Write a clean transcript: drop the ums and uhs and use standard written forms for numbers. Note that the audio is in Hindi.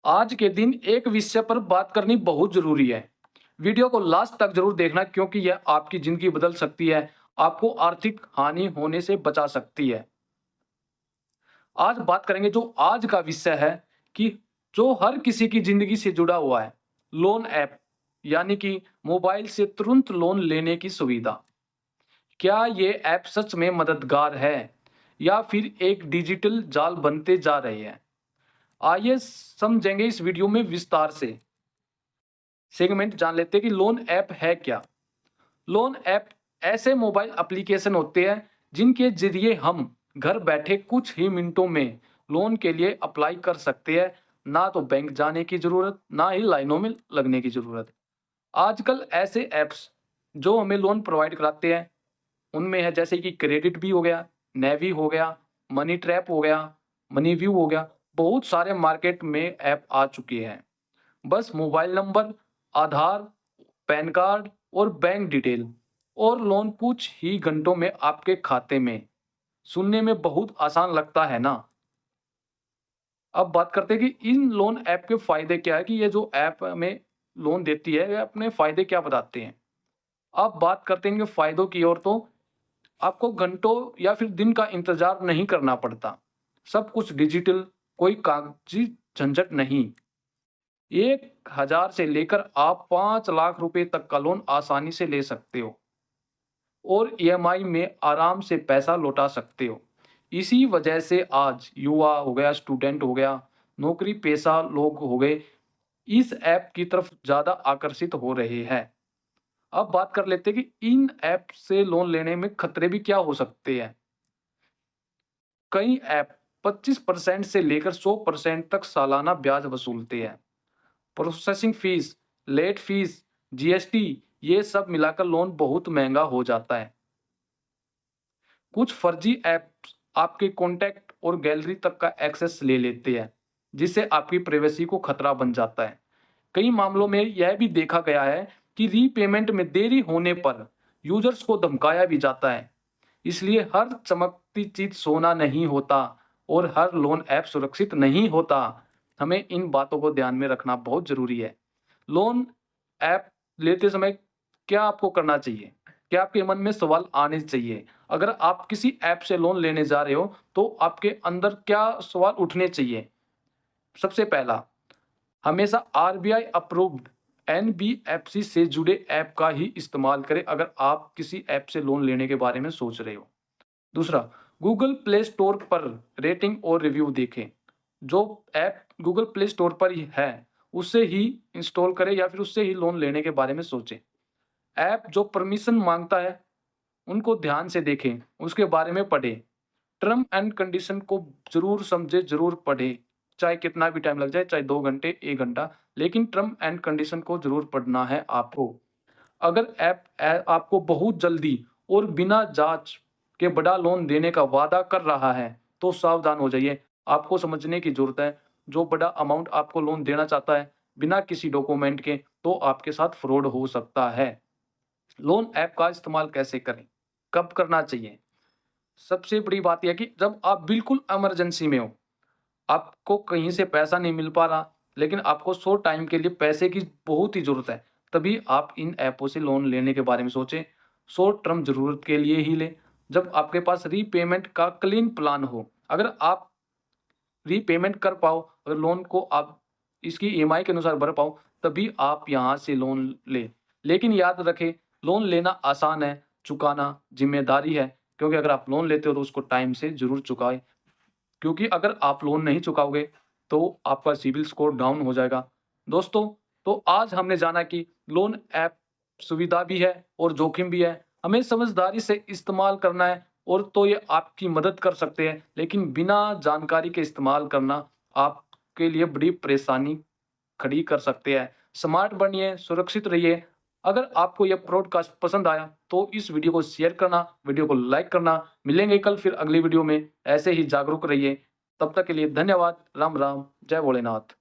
आज के दिन एक विषय पर बात करनी बहुत जरूरी है। वीडियो को लास्ट तक जरूर देखना क्योंकि यह आपकी जिंदगी बदल सकती है, आपको आर्थिक हानि होने से बचा सकती है। आज बात करेंगे जो आज का विषय है कि जो हर किसी की जिंदगी से जुड़ा हुआ है, लोन ऐप यानी कि मोबाइल से तुरंत लोन लेने की सुविधा। क्या ये ऐप सच में मददगार है या फिर एक डिजिटल जाल बनते जा रहे हैं? आइए समझेंगे इस वीडियो में विस्तार से। सेगमेंट जान लेते हैं कि लोन ऐप है क्या। लोन ऐप ऐसे मोबाइल एप्लीकेशन होते हैं जिनके जरिए हम घर बैठे कुछ ही मिनटों में लोन के लिए अप्लाई कर सकते हैं। ना तो बैंक जाने की जरूरत, ना ही लाइनों में लगने की जरूरत। आजकल ऐसे ऐप्स जो हमें लोन प्रोवाइड कराते हैं उनमें है जैसे कि क्रेडिट भी हो गया, नेवी हो गया, मनी ट्रैप हो गया, मनी व्यू हो गया। बहुत सारे मार्केट में ऐप आ चुके हैं। बस मोबाइल नंबर, आधार, पैन कार्ड और बैंक डिटेल और लोन कुछ ही घंटों में आपके खाते में। सुनने में बहुत आसान लगता है ना। अब बात करते हैं कि इन लोन ऐप के फायदे क्या है, कि ये जो ऐप हमें लोन देती है वे अपने फायदे क्या बताते हैं। अब बात करते हैं इनके फायदों की ओर, तो आपको घंटों या फिर दिन का इंतजार नहीं करना पड़ता। सब कुछ डिजिटल, कोई कागजी झंझट नहीं। 1,000 से लेकर आप 5 लाख रुपए तक का लोन आसानी से ले सकते हो और ईएमआई में आराम से पैसा लौटा सकते हो। इसी वजह से आज युवा हो गया, स्टूडेंट हो गया, नौकरी पेशा लोग हो गए, इस ऐप की तरफ ज़्यादा आकर्षित हो रहे हैं। अब बात कर लेते हैं कि इन ऐप से लोन लेने में खतरे भी क्या हो सकते हैं। कई ऐप 25% से लेकर 100% तक सालाना ब्याज वसूलते हैं। Processing fee, late fee, GST, ये सब मिलाकर लोन बहुत महंगा हो जाता है। कुछ फर्जी ऐप्स आपके कॉन्टैक्ट और गैलरी तक का एक्सेस ले लेते हैं, जिससे आपकी प्राइवेसी को खतरा बन जाता है। कई मामलों में यह भी देखा गया है कि रीपेमेंट में देरी होने पर यूजर्स को धमकाया भी जाता है। इसलिए हर चमकती चीज सोना नहीं होता और हर लोन ऐप सुरक्षित नहीं होता। हमें इन बातों को ध्यान में रखना बहुत जरूरी है। लोन ऐप लेते समय क्या आपको करना चाहिए? क्या आपके मन में सवाल आने चाहिए? अगर आप किसी ऐप से लोन लेने जा रहे हो तो आपके अंदर क्या सवाल उठने चाहिए? सबसे पहला, हमेशा आरबीआई अप्रूव्ड एनबीएफसी से जुड़े ऐप का ही इस्तेमाल करें अगर आप किसी ऐप से लोन लेने के बारे में सोच रहे हो। दूसरा, गूगल प्ले स्टोर पर रेटिंग और रिव्यू देखें। जो ऐप गूगल प्ले स्टोर पर ही है उससे ही इंस्टॉल करें या फिर उससे ही लोन लेने के बारे में सोचें। ऐप जो परमिशन मांगता है उनको ध्यान से देखें, उसके बारे में पढ़ें। टर्म एंड कंडीशन को जरूर समझे, जरूर पढ़े, चाहे कितना भी टाइम लग जाए, चाहे 2 घंटे 1 घंटा, लेकिन टर्म एंड कंडीशन को जरूर पढ़ना है आपको। अगर आपको बहुत जल्दी और बिना जांच के बड़ा लोन देने का वादा कर रहा है तो सावधान हो जाइए। आपको समझने की जरूरत है, जो बड़ा अमाउंट आपको लोन देना चाहता है बिना किसी डॉक्यूमेंट के, तो आपके साथ फ्रॉड हो सकता है। लोन ऐप का इस्तेमाल कैसे करें, कब करना चाहिए? सबसे बड़ी बात यह है कि जब आप बिल्कुल इमरजेंसी में हो, आपको कहीं से पैसा नहीं मिल पा रहा, लेकिन आपको शॉर्ट टाइम के लिए पैसे की बहुत ही ज़रूरत है, तभी आप इन ऐपों से लोन लेने के बारे में सोचें। शॉर्ट टर्म ज़रूरत के लिए ही लें, जब आपके पास रीपेमेंट का क्लीन प्लान हो। अगर आप रीपेमेंट कर पाओ, अगर लोन को आप इसकी ईएमआई के अनुसार भर पाओ, तभी आप यहाँ से लोन लें। लेकिन याद रखें, लोन लेना आसान है, चुकाना ज़िम्मेदारी है, क्योंकि अगर आप लोन लेते हो तो उसको टाइम से ज़रूर चुकाएँ। क्योंकि अगर आप लोन नहीं चुकाओगे तो आपका सिबिल स्कोर डाउन हो जाएगा। दोस्तों, तो आज हमने जाना कि लोन ऐप सुविधा भी है और जोखिम भी है। हमें समझदारी से इस्तेमाल करना है और तो ये आपकी मदद कर सकते हैं, लेकिन बिना जानकारी के इस्तेमाल करना आपके लिए बड़ी परेशानी खड़ी कर सकते हैं। स्मार्ट बनिए, सुरक्षित रहिए। अगर आपको यह पॉडकास्ट पसंद आया तो इस वीडियो को शेयर करना, वीडियो को लाइक करना। मिलेंगे कल फिर अगली वीडियो में। ऐसे ही जागरूक रहिए। तब तक के लिए धन्यवाद। राम राम, जय भोलेनाथ।